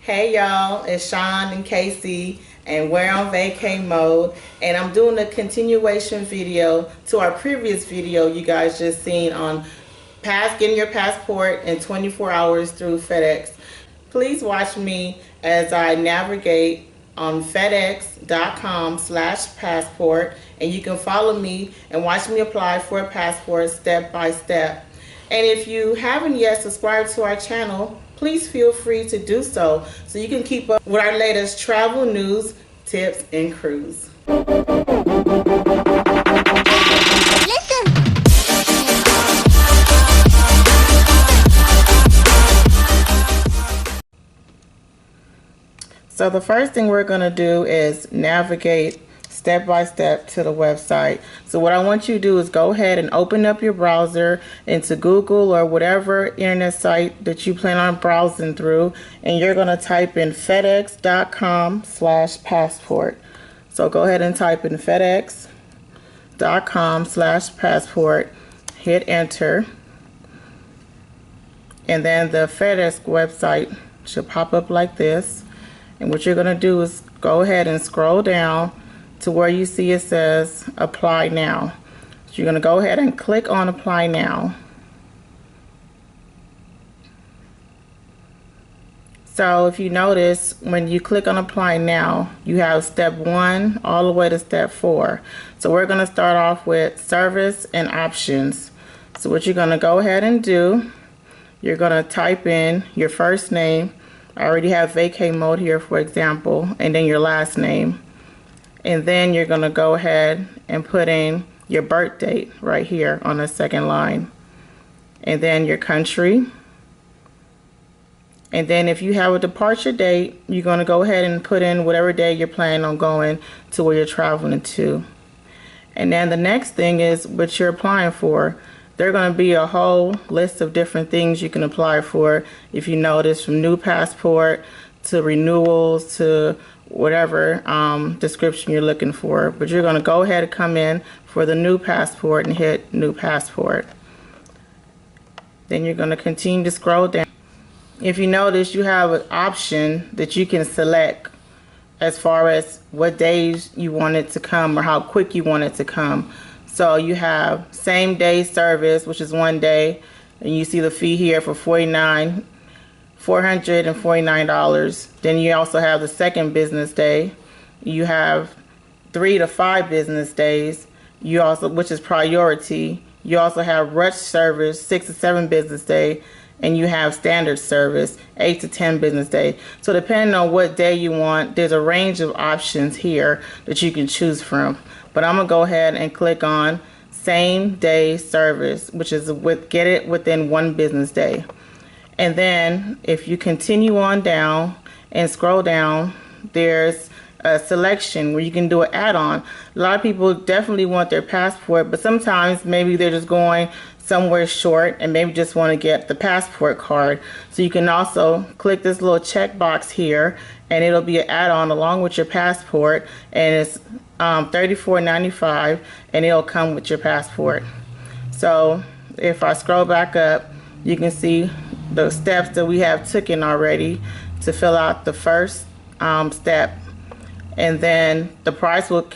Hey y'all, it's Sean and Casey, and we're on vacay mode, and I'm doing a continuation video to our previous video you guys just seen on getting your passport in 24 hours through FedEx. Please watch me as I navigate on FedEx.com/passport, and you can follow me and watch me apply for a passport step by step. And if you haven't yet subscribed to our channel, please feel free to do so you can keep up with our latest travel news, tips, and cruise. So the first thing we're going to do is navigate step by step to the website. So what I want you to do is go ahead and open up your browser into Google or whatever internet site that you plan on browsing through, and you're going to type in FedEx.com/passport. So go ahead and type in FedEx.com/passport, hit enter, and then the FedEx website should pop up like this. And what you're going to do is go ahead and scroll down to where you see it says apply now. So you're going to go ahead and click on apply now. So if you notice, when you click on apply now, you have step 1 all the way to step 4. So we're going to start off with service and options. So what you're going to go ahead and do, you're going to type in your first name. I already have vacay mode here, for example, and then your last name. And then you're going to go ahead and put in your birth date right here on the second line. And then your country. And then if you have a departure date, you're going to go ahead and put in whatever day you're planning on going to where you're traveling to. And then the next thing is what you're applying for. There are going to be a whole list of different things you can apply for. If you notice, from new passport to renewals to whatever description you're looking for. But you're going to go ahead and come in for the new passport and hit new passport. Then you're going to continue to scroll down. If you notice, you have an option that you can select as far as what days you want it to come or how quick you want it to come. So you have same day service, which is 1 day, and you see the fee here for $449. Then you also have the second business day. You have 3 to 5 business days. You also, which is priority. You also have rush service, 6 to 7 business day, and you have standard service, 8 to 10 business day. So depending on what day you want, there's a range of options here that you can choose from. But I'm gonna go ahead and click on same day service, which is get it within 1 business day. And then if you continue on down and scroll down, there's a selection where you can do an add-on. A lot of people definitely want their passport, but sometimes maybe they're just going somewhere short and maybe just want to get the passport card. So you can also click this little checkbox here, and it'll be an add-on along with your passport, and it's $34.95, and it'll come with your passport. So if I scroll back up, you can see the steps that we have taken already to fill out the first step, and then the price will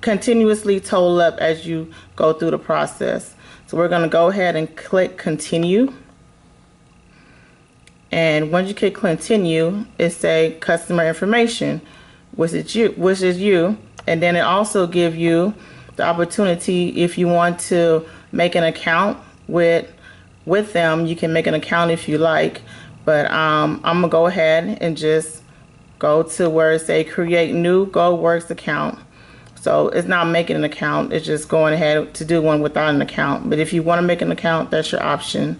continuously total up as you go through the process. So we're going to go ahead and click continue, and once you click continue, it say customer information, which is you, and then it also give you the opportunity, if you want to make an account with them, you can make an account if you like. But I'm gonna go ahead and just go to where it say create new GoWorks account. So it's not making an account, it's just going ahead to do one without an account. But if you want to make an account, that's your option.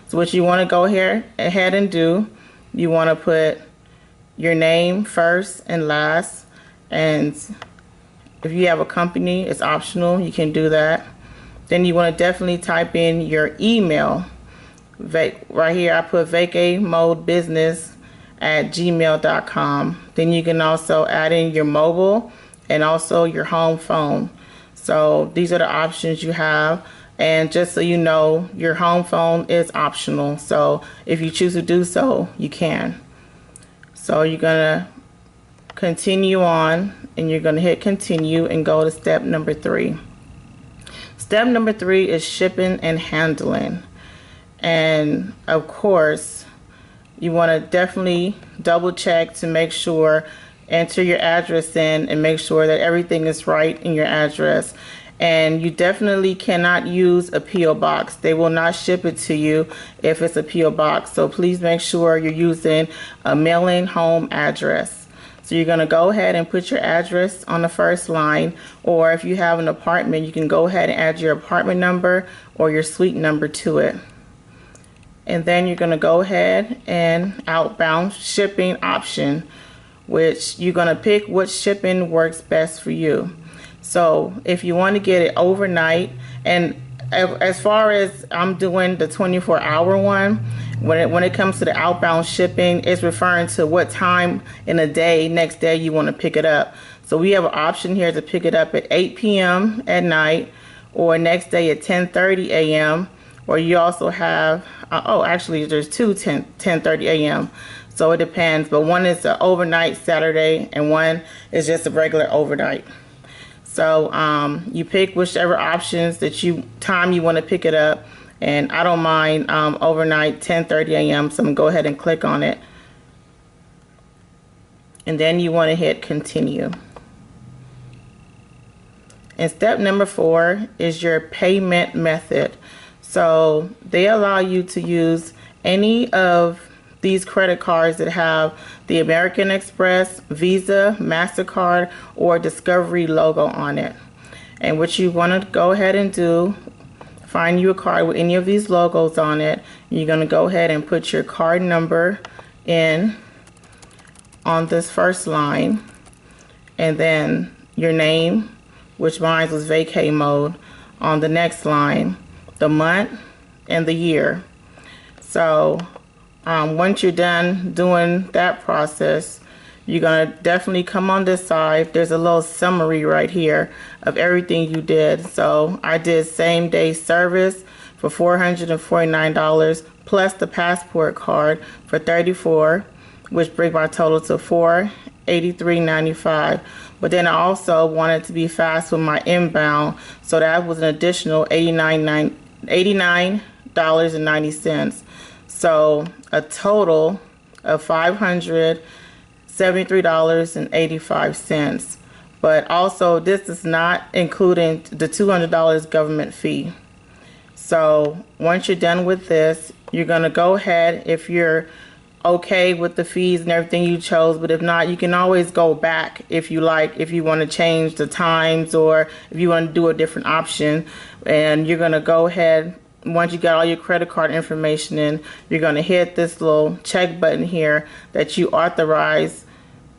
So what you want to go ahead and do, you want to put your name first and last, and if you have a company, it's optional, you can do that. Then you want to definitely type in your email. Right here I put vacaymodbusiness@gmail.com. Then you can also add in your mobile and also your home phone. So these are the options you have. And just so you know, your home phone is optional. So if you choose to do so, you can. So you're gonna continue on, and you're gonna hit continue and go to step number 3. Step number 3 is shipping and handling. And of course, you want to definitely double check to make sure, enter your address in and make sure that everything is right in your address. And you definitely cannot use a P.O. box. They will not ship it to you if it's a P.O. box. So please make sure you're using a mailing home address. So you're going to go ahead and put your address on the first line, or if you have an apartment, you can go ahead and add your apartment number or your suite number to it. And then you're going to go ahead and outbound shipping option, which you're going to pick which shipping works best for you. So if you want to get it overnight, and as far as I'm doing the 24-hour one, when it comes to the outbound shipping, it's referring to what time in the day, next day, you want to pick it up. So we have an option here to pick it up at 8 p.m. at night, or next day at 10:30 a.m. Or you also have, actually there's two 10:30 a.m. So it depends, but one is an overnight Saturday and one is just a regular overnight. So you pick whichever options time you want to pick it up, and I don't mind overnight 10:30 a.m. So I'm gonna go ahead and click on it, and then you want to hit continue. And step number 4 is your payment method. So they allow you to use any of these credit cards that have the American Express, Visa, MasterCard, or Discovery logo on it. And what you want to go ahead and do, find you a card with any of these logos on it. You're going to go ahead and put your card number in on this first line, and then your name, which mine was vacay mode, on the next line, the month and the year. So once you're done doing that process, you're going to definitely come on this side. There's a little summary right here of everything you did. So I did same day service for $449 plus the passport card for $34, which brings my total to $483.95. But then I also wanted to be fast with my inbound, so that was an additional $89.90. So a total of $573.85. But also this is not including the $200 government fee. So once you're done with this, you're going to go ahead, if you're okay with the fees and everything you chose, but if not, you can always go back if you like, if you want to change the times or if you want to do a different option. And you're going to go ahead, once you got all your credit card information in, you're going to hit this little check button here that you authorize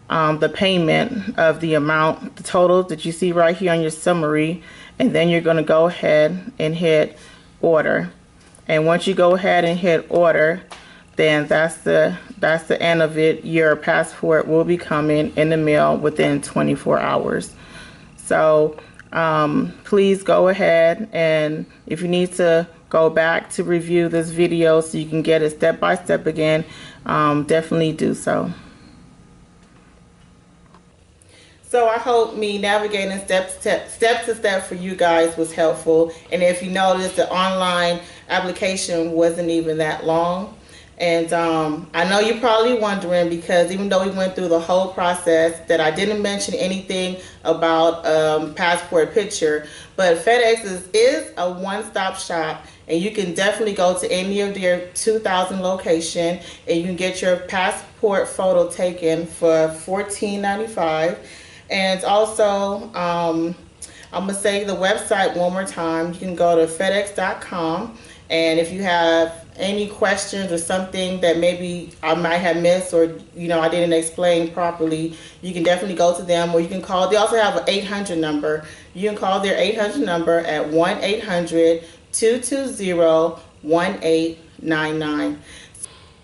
the payment of the amount, the total that you see right here on your summary, and then you're going to go ahead and hit order. And once you go ahead and hit order, then that's the end of it. Your passport will be coming in the mail within 24 hours. So please go ahead, and if you need to go back to review this video so you can get it step by step again, definitely do so. So I hope me navigating step to step for you guys was helpful. And if you noticed, the online application wasn't even that long. And I know you're probably wondering, because even though we went through the whole process, that I didn't mention anything about passport picture. But FedEx is a one-stop shop, and you can definitely go to any of their 2,000 locations, and you can get your passport photo taken for $14.95. And also, I'm going to say the website one more time. You can go to FedEx.com, and if you have any questions or something that maybe I might have missed, or I didn't explain properly, you can definitely go to them, or you can call. They also have an 800 number. You can call their 800 number at 1-800-220-1899.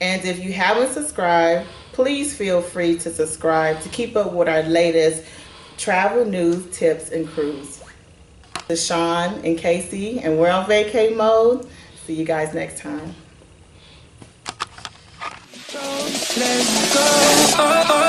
And if you haven't subscribed, please feel free to subscribe to keep up with our latest travel news, tips, and cruise. This is Sean and Casey, and we're on vacay mode. See you guys next time. Let's go.